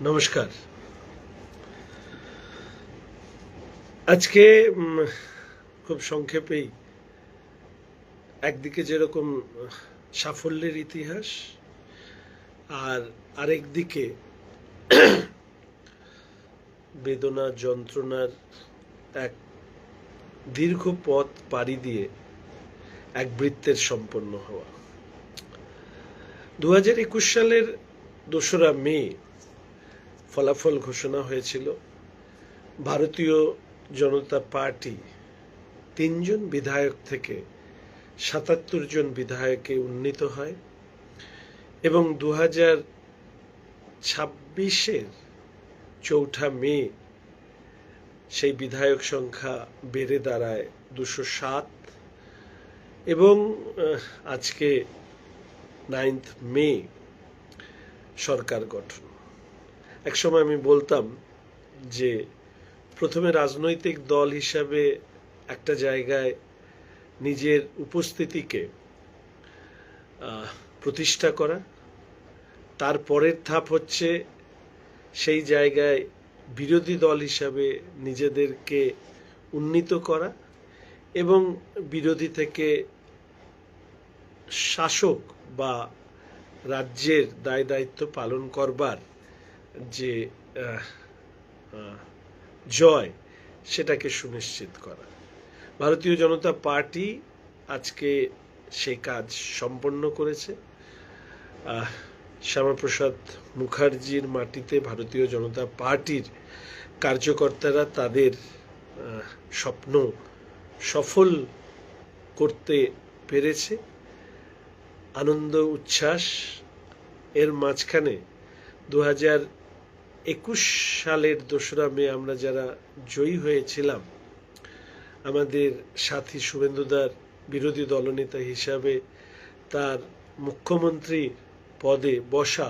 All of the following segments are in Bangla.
নমস্কার। আজকে খুব সংক্ষেপেই একদিকে যেরকম সাফল্যের ইতিহাস, আর আরেক দিকে বেদনা যন্ত্রণার এক দীর্ঘ পথ পাড়ি দিয়ে এক বৃত্তের সম্পন্ন হওয়া। 2021 সালের 2রা মে ফলাফল ঘোষণা হয়েছিল। ভারতীয় জনতা পার্টি 3 জন বিধায়ক থেকে 77 জন বিধায়কে উন্নীত হয় এবং 2026-এর 4ঠা মে সেই বিধায়ক সংখ্যা বেড়ে দাঁড়ায় 207 এবং আজকে 9th মে সরকার গঠন। একসময় আমি বলতাম যে প্রথমে রাজনৈতিক দল হিসাবে একটা জায়গায় নিজের উপস্থিতিকে প্রতিষ্ঠা করা, তারপরের ধাপ হচ্ছে সেই জায়গায় বিরোধী দল হিসাবে নিজেদেরকে উন্নীত করা এবং বিরোধী থেকে শাসক বা রাজ্যের দায় দায়িত্ব পালন করবার যে জয় সেটাকে সুনিশ্চিত করা। ভারতীয় জনতা পার্টি আজকে সেই কাজ সম্পন্ন করেছে। শ্যামাপ্রসাদ মুখার্জির মাটিতে ভারতীয় জনতা পার্টির কার্যকর্তারা তাদের স্বপ্ন সফল করতে পেরেছে। আনন্দ উচ্ছ্বাস এর মাঝখানে 2021 সালের 2রা মে আমরা যারা জয়ী হয়েছিলাম, আমাদের সাথী শুভেন্দুদার বিরোধী দলনেতা হিসাবে তার মুখ্যমন্ত্রী পদে বসা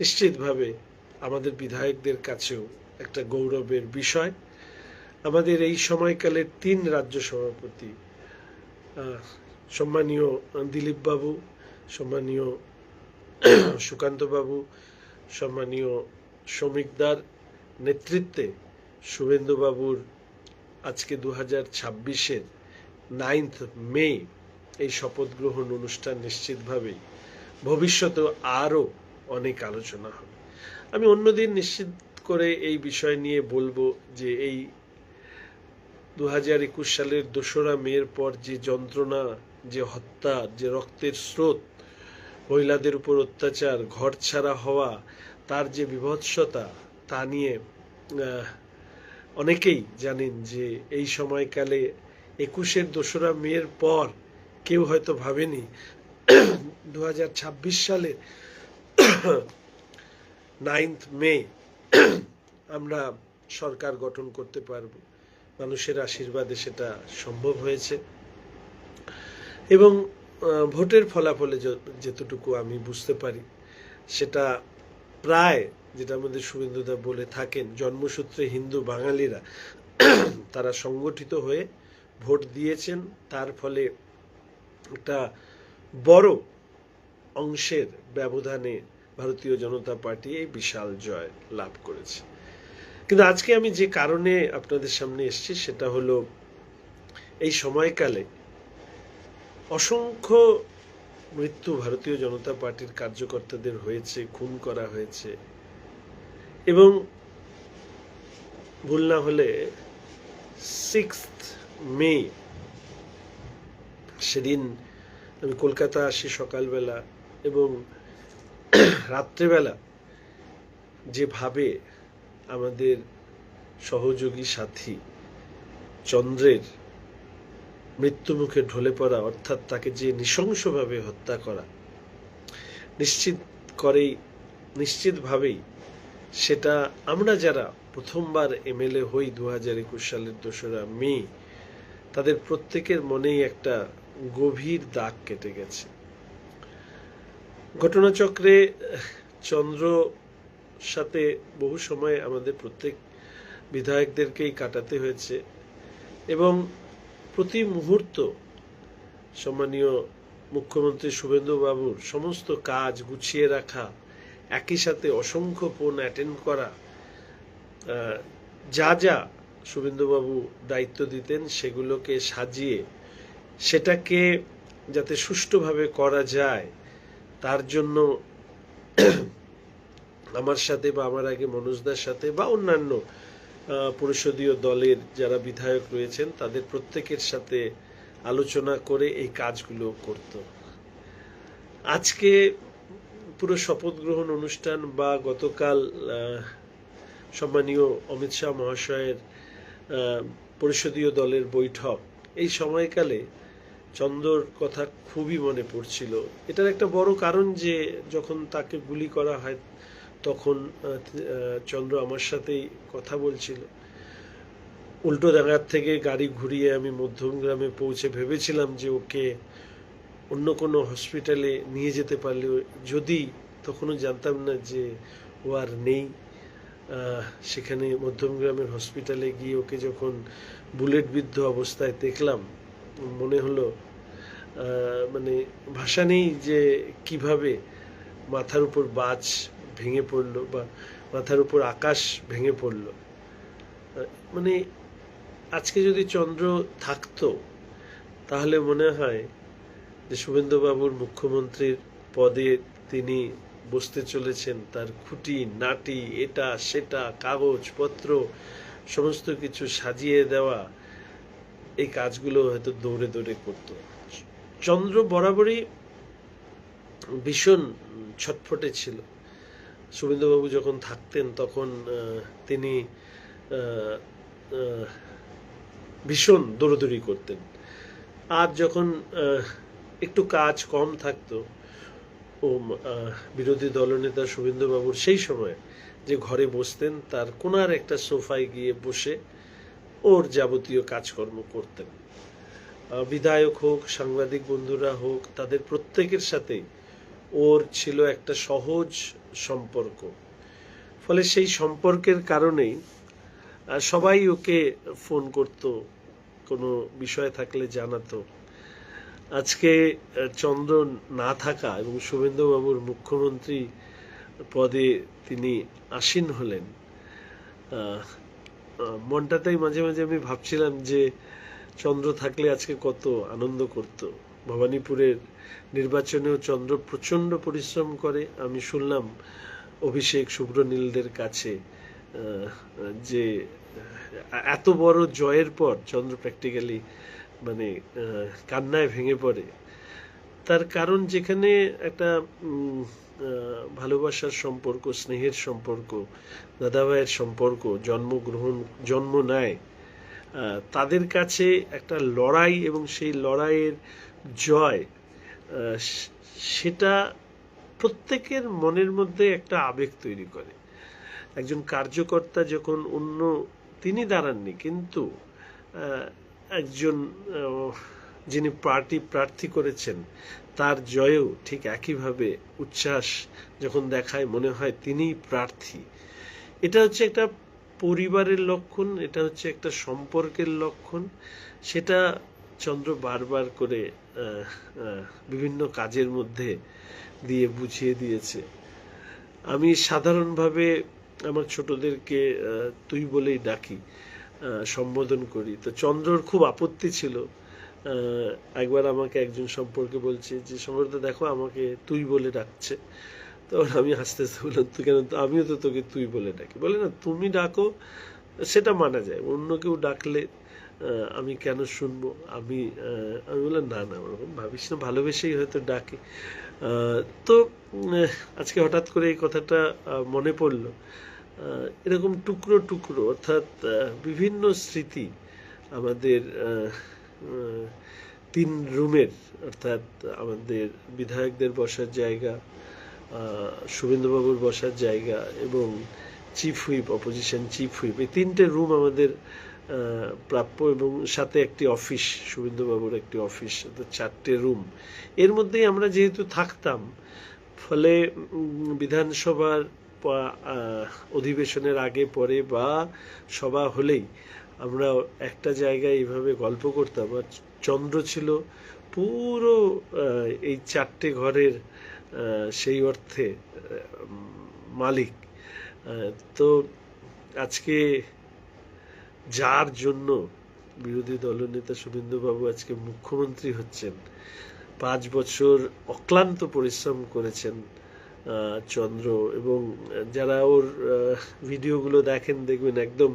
নিশ্চিতভাবে আমাদের বিধায়কদের কাছেও একটা গৌরবের বিষয়। আমাদের এই সময়কালের 3 রাজ্য সভাপতি, সম্মানীয় দিলীপ বাবু, সম্মানীয় সুকান্ত বাবু, সম্মানীয় শ্রমিকদার নেতৃত্বে শুভেন্দু বাবুর আজকে 2026-এর 9th মে এই শপথ গ্রহণ অনুষ্ঠান নিশ্চিতভাবেই ভবিষ্যতে আরও অনেক আলোচনা হবে। আমি অন্যদিন নিশ্চিত করে এই বিষয় নিয়ে বলবো যে এই 2021 সালের 2রা মের পর যে যন্ত্রণা, যে হত্যা, যে রক্তের স্রোত, মহিলাদের উপর অত্যাচার, ঘর ছাড়া হওয়া, তার যে বিভৎসতা, তা নিয়ে অনেকেই জানেন যে এই সময়কালে 21-এর 2রা মের পর কেউ হয়তো ভাবেনি 2026 সালের 9th মে আমরা সরকার গঠন করতে পারবো। মানুষের আশীর্বাদে সেটা সম্ভব হয়েছে এবং ভোটের ফলাফলে যেতটুকু আমি বুঝতে পারি সেটা প্রায়, যেটা আমাদের শুভেন্দুদা বলে থাকেন, জন্মসূত্রে হিন্দু বাঙালিরা তারা সংগঠিত হয়ে ভোট দিয়েছেন। তার ফলে একটা বড় অংশের ব্যবধানে ভারতীয় জনতা পার্টি এই বিশাল জয় লাভ করেছে। কিন্তু আজকে আমি যে কারণে আপনাদের সামনে এসেছি সেটা হলো এই সময়কালে অসংখ্য মৃত্যু ভারতীয় জনতা পার্টির কার্যকর্তাদের হয়েছে, খুন করা হয়েছে এবং ভুল না হলে 6th মে সেদিন আমি কলকাতা আসি সকালবেলা এবং রাত্রেবেলা যেভাবে আমাদের সহযোগী সাথী চন্দ্রের মৃত্যুমুখে ঢলে পড়া, অর্থাৎ তাকে যে নৃশংসভাবে হত্যা করা, নিশ্চিতভাবেই সেটা আমরা যারা প্রথমবার এমএলএ হই 2021 সালের 2রা মে, তাদের প্রত্যেকের মনেই একটা গভীর দাগ কেটে গেছে। ঘটনাচক্রে চন্দ্র সাথে বহু সময় আমাদের প্রত্যেক বিধায়কদেরকেই কাটাতে হয়েছে এবং প্রতি মুহূর্ত সম্মানীয় মুখ্যমন্ত্রী শুভেন্দু বাবুর সমস্ত কাজ গুছিয়ে রাখা একই সাথে অসংখ্য ফোন অ্যাটেন্ড করা, যা যা শুভেন্দুবাবু দায়িত্ব দিতেন সেগুলোকে সাজিয়ে সেটাকে যাতে সুষ্ঠুভাবে করা যায় তার জন্য আমার সাথে বা আমার আগে মনোজদার সাথে বা অন্যান্য পরিষদীয় দলের যারা বিধায়ক রয়েছেন তাদের প্রত্যেকের সাথে আলোচনা করে এই কাজগুলো করত। আজকে পুরো শপথ গ্রহণ অনুষ্ঠান বা গতকাল সম্মানীয় অমিত শাহ মহাশয়ের পরিষদীয় দলের বৈঠক, এই সময়কালে চন্দ্রর কথা খুবই মনে পড়ছিল। এটার একটা বড় কারণ যে যখন তাকে গুলি করা হয় তখন চন্দ্র আমার সাথেই কথা বলছিল। উল্টোডাঙ্গার থেকে গাড়ি ঘুরিয়ে আমি মধ্যমগ্রামে পৌঁছে ভেবেছিলাম যে ওকে অন্য কোনো হসপিটালে নিয়ে যেতে পারলে, যদি তখনও জানতাম না যে ও আর নেই। সেখানে মধ্যমগ্রামের হসপিটালে গিয়ে ওকে যখন বুলেটবিদ্ধ অবস্থায় দেখলাম, মনে হলো মানে ভাষা নেই যে কিভাবে মাথার উপর বাজ ভেঙে পড়লো বা মাথার উপর আকাশ ভেঙে পড়লো। মানে আজকে যদি চন্দ্র থাকতো তাহলে মনে হয় যে শুভেন্দুবাবুর মুখ্যমন্ত্রীর পদে তিনি বসতে চলেছেন, তার খুঁটি নাটি এটা সেটা কাগজপত্র সমস্ত কিছু সাজিয়ে দেওয়া, এই কাজগুলো হয়তো দৌড়ে দৌড়ে করত। চন্দ্র বরাবরই ভীষণ ছটফটে ছিল। শুভেন্দুবাবু যখন থাকতেন তখন তিনি ভীষণ দৌড়দৌড়ি করতেন, আর যখন একটু কাজ কম থাকতো ও বিরোধী দলনেতা শুভেন্দুবাবুর সেই সময় যে ঘরে বসতেন তার কোনার একটা সোফায় গিয়ে বসে ওর যাবতীয় কাজকর্ম করতেন। বিধায়ক হোক, সাংবাদিক বন্ধুরা হোক, তাদের প্রত্যেকের সাথে ওর ছিল একটা সহজ সম্পর্ক। ফলে সেই সম্পর্কের কারণেই সবাই ওকে ফোন করত, কোনো বিষয় থাকলে জানাতো। আজকে চন্দ্র না থাকা এবং শুভেন্দুবাবুর মুখ্যমন্ত্রী পদে তিনি আসীন হলেন, মনটাতেই মাঝে মাঝে আমি ভাবছিলাম যে চন্দ্র থাকলে আজকে কত আনন্দ করত। ভবানীপুরের নির্বাচনেও চন্দ্র প্রচণ্ড পরিশ্রম করে। আমি শুনলাম অভিষেক শুভ্রনীলদের কাছে যে এত বড় জয়ের পর চন্দ্র প্র্যাকটিক্যালি মানে কান্নায় ভেঙে পড়ে। তার কারণ যেখানে একটা ভালোবাসার সম্পর্ক, স্নেহের সম্পর্ক, দাদাভাইয়ের সম্পর্ক জন্ম নেয়, তাদের কাছে একটা লড়াই এবং সেই লড়াইয়ের জয়, সেটা প্রত্যেকের মনের মধ্যে একটা আবেগ তৈরি করে। একজন কার্যকর্তা যখন তিনি দাঁড়াননি, কিন্তু একজন যিনি প্রার্থী করেছেন তার জয়েও ঠিক একইভাবে উচ্ছ্বাস যখন দেখায়, মনে হয় তিনিই প্রার্থী। এটা হচ্ছে একটা পরিবারের লক্ষণ, এটা হচ্ছে একটা সম্পর্কের লক্ষণ। সেটা চন্দ্র বারবার করে বিভিন্ন কাজের মধ্যে দিয়ে বুঝিয়ে দিয়েছে। আমি সাধারণভাবে আমার ছোটদেরকে তুই বলেই ডাকি, সম্বোধন করি। তো চন্দ্রর খুব আপত্তি ছিল। একবার আমাকে একজন সম্পর্কে বলছে যে সম্ভবত দেখো আমাকে তুই বলে ডাকছে। তখন আমি হাসতে হাসতে বললাম, তুই কেন, আমিও তো তোকে তুই বলে ডাকি। বলে না, তুমি ডাকো সেটা মানা যায়, অন্য কেউ ডাকলে আমি কেন শুনবো। আমি বললাম না না, ওরকম ভাবিস না, ভালোবেসেই হয়তো ডাকে। তো আজকে হঠাৎ করে এই কথাটা মনে পড়লো। এরকম টুকরো টুকরো, অর্থাৎ বিভিন্ন স্মৃতি আমাদের 3 রুমের, অর্থাৎ আমাদের বিধায়কদের বসার জায়গা, শুভেন্দুবাবুর বসার জায়গা এবং chief whip, opposition chief whip, এই 3টে রুম আমাদের প্রাপ্য, এবং সাথে একটি অফিস, শুভেন্দুবাবুর একটি অফিস, 4টে রুম। এর মধ্যেই আমরা যেহেতু থাকতাম, ফলে বিধানসভার অধিবেশনের আগে পরে বা সভা হলেই আমরা একটা জায়গায় এইভাবে গল্প করতাম। আর চন্দ্র ছিল পুরো এই 4টে ঘরের সেই অর্থে মালিক। তো আজকে যার জন্য বিরোধী দলনেতা শুভেন্দুবাবু আজকে মুখ্যমন্ত্রী হচ্ছেন, 5 বছর অক্লান্ত পরিশ্রম করেছেন চন্দ্র, এবং যারা ওর ভিডিওগুলো দেখবেন একদম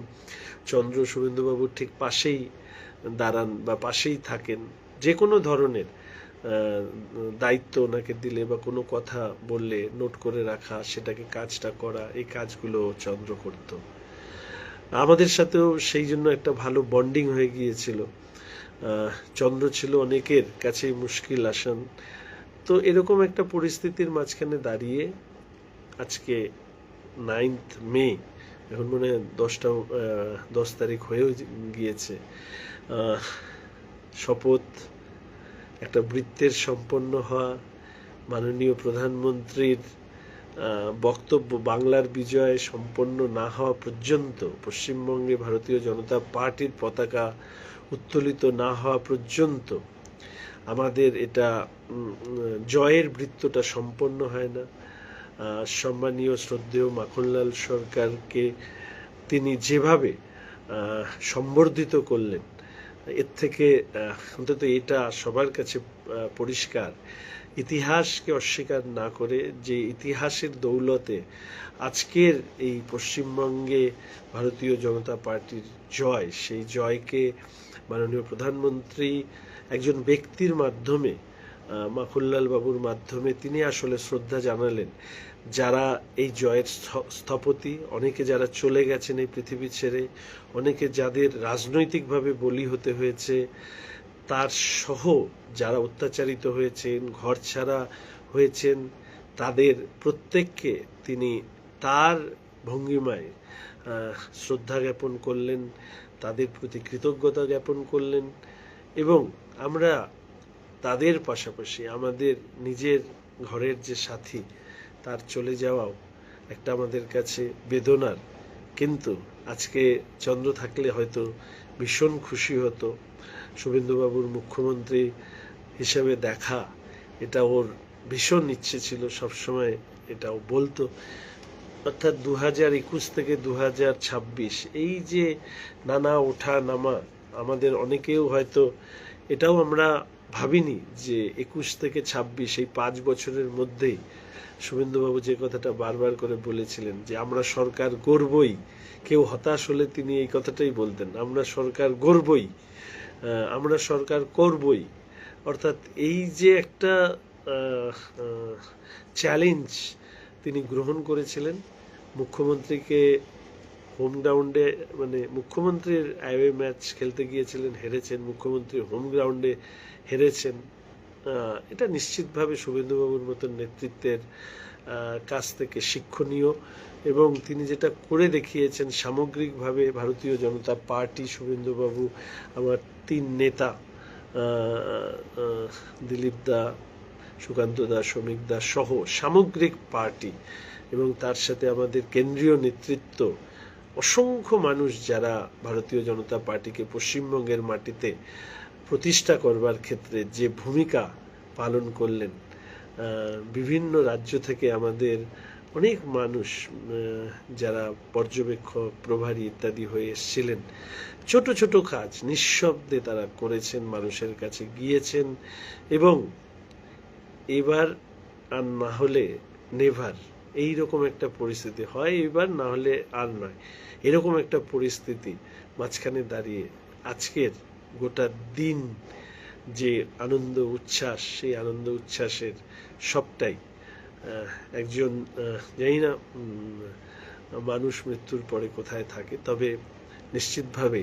চন্দ্র শুভেন্দুবাবুর ঠিক পাশেই দাঁড়ান বা পাশেই থাকেন। যে কোনো ধরনের দায়িত্ব ওনাকে দিলে বা কোনো কথা বললে নোট করে রাখা, সেটাকে কাজটা করা, এই কাজগুলো চন্দ্র করত। আমাদের সাথেও সেই জন্য একটা ভালো বন্ডিং হয়ে গিয়েছিল। চন্দ্র ছিল অনেকের কাছেই মুশকিল আসান। তো এরকম একটা পরিস্থিতির মাঝখানে দাঁড়িয়ে আজকে 9th মে, এখন মনে হয় 10 তারিখ হয়েও গিয়েছে, শপথ, একটা বৃত্তের সম্পন্ন হওয়া, মাননীয় প্রধানমন্ত্রীর বক্তব্য বাংলার বিজয় সম্পন্ন না হওয়া পর্যন্ত, পশ্চিমবঙ্গে ভারতীয় জনতা পার্টির পতাকা উত্তোলিত না হওয়া পর্যন্ত আমাদের এটা জয়ের বৃত্তটা সম্পন্ন হয় না। সম্মানীয় শ্রদ্ধেয় মাখনলাল সরকারকে তিনি যেভাবে সম্বর্ধিত করলেন, এর থেকে অন্তত এটা সবার কাছে পরিষ্কার, ইতিহাসকে অস্বীকার না করে যে ইতিহাসের দৌলতে আজকের এই পশ্চিমবঙ্গে ভারতীয় জনতা পার্টির জয়, সেই জয়কে মাননীয় প্রধানমন্ত্রী একজন ব্যক্তির মাধ্যমে, মাখনলাল বাবুর মাধ্যমে তিনি আসলে শ্রদ্ধা জানালেন। যারা এই জয়ের স্থপতি, অনেকে যারা চলে গেছেন এই পৃথিবী ছেড়ে, অনেকে যাদের রাজনৈতিকভাবে বলি হতে হয়েছে, তার সহ যারা অত্যাচারিত হয়েছেন, ঘর ছাড়া হয়েছেন, তাদের প্রত্যেককে তিনি তার ভঙ্গিমায় শ্রদ্ধা জ্ঞাপন করলেন, তাদের প্রতি কৃতজ্ঞতা জ্ঞাপন করলেন। এবং আমরা তাদের পাশাপাশি আমাদের নিজের ঘরের যে সাথী, তার চলে যাওয়াও একটা আমাদের কাছে বেদনার। কিন্তু আজকে চন্দ্র থাকলে হয়তো ভীষণ খুশি হতো। শুভেন্দুবাবুর মুখ্যমন্ত্রী হিসেবে দেখা, এটা ওর ভীষণ ইচ্ছে ছিল, সবসময় এটাও বলতো। অর্থাৎ 2021 থেকে 2026 এই যে নানা ওঠা নামা, আমাদের অনেকেও হয়তো এটাও আমরা ভাবিনি যে 21 থেকে 26 এই 5 বছরের মধ্যেই শুভেন্দুবাবু যে কথাটা বারবার করে বলেছিলেন যে আমরা সরকার গড়বই, কেউ হতাশ হলে তিনি এই কথাটাই বলতেন, আমরা সরকার গড়বই, আমরা সরকার করবই। অর্থাৎ এই যে একটা চ্যালেঞ্জ তিনি গ্রহণ করেছিলেন, মুখ্যমন্ত্রীকে হোম গ্রাউন্ডে, মানে মুখ্যমন্ত্রীর অ্যাওয়ে ম্যাচ খেলতে গিয়েছিলেন, হেরেছেন, মুখ্যমন্ত্রী হোম গ্রাউন্ডে হেরেছেন। এটা নিশ্চিতভাবে শুভেন্দুবাবুর মতন নেতৃত্বের কাছ থেকে শিক্ষণীয়। এবং তিনি যেটা করে দেখিয়েছেন সামগ্রিকভাবে, ভারতীয় জনতা পার্টি, শুভেন্দুবাবু, আমার 3 নেতা, দিলীপ দা, সুকান্ত দা, শ্রমিক দা সহ সামগ্রিক পার্টি, এবং তার সাথে আমাদের কেন্দ্রীয় নেতৃত্ব, অসংখ্য মানুষ যারা ভারতীয় জনতা পার্টিকে পশ্চিমবঙ্গের মাটিতে প্রতিষ্ঠা করবার ক্ষেত্রে যে ভূমিকা পালন করলেন। বিভিন্ন রাজ্য থেকে আমাদের অনেক মানুষ যারা পর্যবেক্ষক, প্রভারী ইত্যাদি হয়ে এসেছিলেন, ছোট ছোট কাজ নিঃশব্দে তারা করেছেন, মানুষের কাছে গিয়েছেন। এবং এবার আর না হলে নেভার, এইরকম একটা পরিস্থিতি হয়, এবার না হলে আর নয়, এরকম একটা পরিস্থিতি মাঝখানে দাঁড়িয়ে আজকের গোটা দিন যে আনন্দ উচ্ছ্বাস, সেই আনন্দ উচ্ছ্বাসের সবটাই একজন, জানি না মানুষ মৃত্যুর পরে কোথায় থাকে, তবে নিশ্চিতভাবে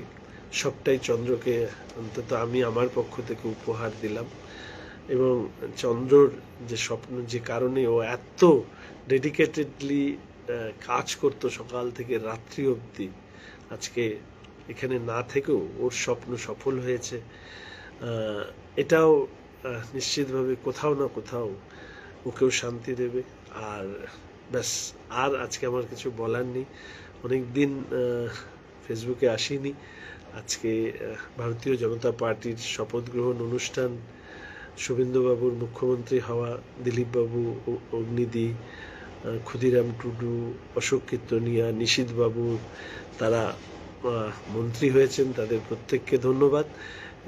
সবটাই চন্দ্রকে অন্তত আমি আমার পক্ষ থেকে উপহার দিলাম। এবং চন্দ্রর যে স্বপ্ন, যে কারণে ও এত ডেডিকেটেডলি কাজ করতো সকাল থেকে রাত্রি অবধি, আজকে এখানে না থেকেও ওর স্বপ্ন সফল হয়েছে। এটাও নিশ্চিতভাবে কোথাও না কোথাও ওকেও শান্তি দেবে। আর ব্যাস, আর আজকে আমার কিছু বলার নেই। অনেক দিন ফেসবুকে আসিনি। আজকে ভারতীয় জনতা পার্টির শপথ গ্রহণ অনুষ্ঠান, শুভেন্দুবাবুর মুখ্যমন্ত্রী হওয়া, দিলীপবাবু, অগ্নিদি, ক্ষুদিরাম টুডু, অশোক কীর্তনিয়া, নিশীথ বাবু, তারা মন্ত্রী হয়েছেন, তাদের প্রত্যেককে ধন্যবাদ।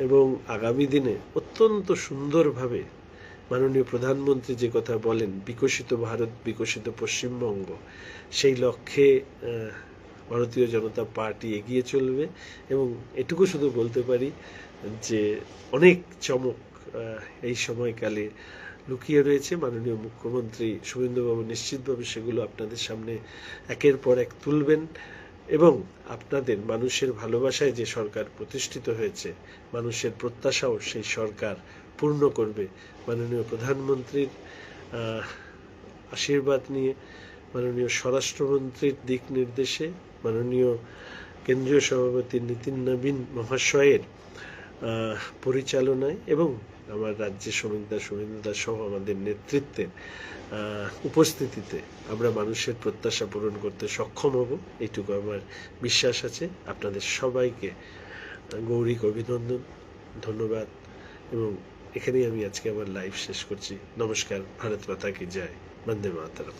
এবং আগামী দিনে অত্যন্ত সুন্দরভাবে মাননীয় প্রধানমন্ত্রী যে কথা বলেন, বিকশিত ভারত, বিকশিত পশ্চিমবঙ্গ, সেই লক্ষ্যে ভারতীয় জনতা পার্টি এগিয়ে চলবে। এবং এটুকু শুধু বলতে পারি যে অনেক চমক এই সময়কালে লুকিয়ে রয়েছে। মাননীয় মুখ্যমন্ত্রী শুভেন্দুবাবু নিশ্চিতভাবে সেগুলো আপনাদের সামনে একের পর এক তুলবেন এবং আপনাদের মানুষের ভালোবাসায় যে সরকার প্রতিষ্ঠিত হয়েছে, মানুষের প্রত্যাশাও সেই সরকার পূর্ণ করবে। মাননীয় প্রধানমন্ত্রীর আশীর্বাদ নিয়ে, মাননীয় স্বরাষ্ট্রমন্ত্রীর দিক নির্দেশে, মাননীয় কেন্দ্রীয় সভাপতি নীতিন নবীন মহাশয়ের পরিচালনায় এবং আমার রাজ্যের শুভেন্দুদা সহ আমাদের নেতৃত্বের উপস্থিতিতে আমরা মানুষের প্রত্যাশা পূরণ করতে সক্ষম হব, এইটুকু আমার বিশ্বাস আছে। আপনাদের সবাইকে গৌরিক অভিনন্দন, ধন্যবাদ। এবং এখানেই আমি আজকে আমার লাইভ শেষ করছি। নমস্কার। ভারত মাতা কি জয়। বন্দে মাতরম।